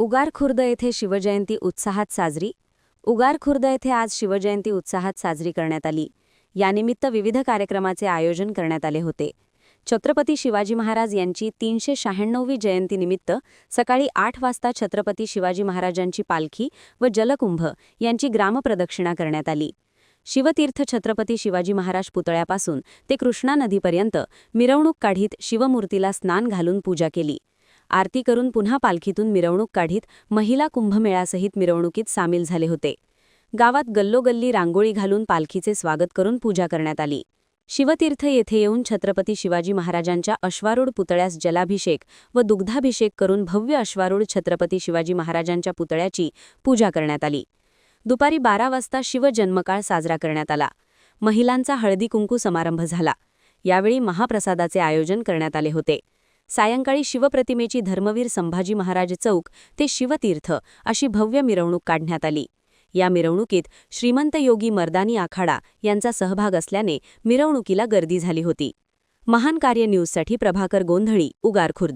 उगार खुर्द येथे शिवजयंती उत्साहात साजरी. उगार खुर्द येथे आज शिवजयंती उत्साहात साजरी करण्यात आली. यानिमित्त विविध कार्यक्रमाचे आयोजन करण्यात आले होते. छत्रपती शिवाजी महाराज यांची 396वी जयंतीनिमित्त सकाळी 8 वाजता छत्रपती शिवाजी महाराजांची पालखी व जलकुंभ यांची ग्रामप्रदक्षिणा करण्यात आली. शिवतीर्थ छत्रपती शिवाजी महाराज पुतळ्यापासून ते कृष्णा नदीपर्यंत मिरवणूक काढीत शिवमूर्तीला स्नान घालून पूजा केली. आरती करून पुन्हा पालखीतून मिरवणूक काढीत महिला कुंभमेळ्यासहित मिरवणुकीत सामील झाले होते. गावात गल्लोगल्ली रांगोळी घालून पालखीचे स्वागत करून पूजा करण्यात आली. शिवतीर्थ येथे येऊन छत्रपती शिवाजी महाराजांच्या अश्वारूढ पुतळ्यास जलाभिषेक व दुग्धाभिषेक करून भव्य अश्वारूढ छत्रपती शिवाजी महाराजांच्या पुतळ्याची पूजा करण्यात आली. दुपारी 12 वाजता शिवजन्मकाळ साजरा करण्यात आला. महिलांचा हळदी कुंकू समारंभ झाला. यावेळी महाप्रसादाचे आयोजन करण्यात आले होते. सायंकाळी शिवप्रतिमेची धर्मवीर संभाजी महाराज चौक ते शिवतीर्थ अशी भव्य मिरवणूक काढण्यात आली. या मिरवणुकीत श्रीमंत योगी मर्दानी आखाडा यांचा सहभाग असल्याने मिरवणुकीला गर्दी झाली होती. महान कार्य न्यूजसाठी प्रभाकर गोंधळी, उगार खुर्द.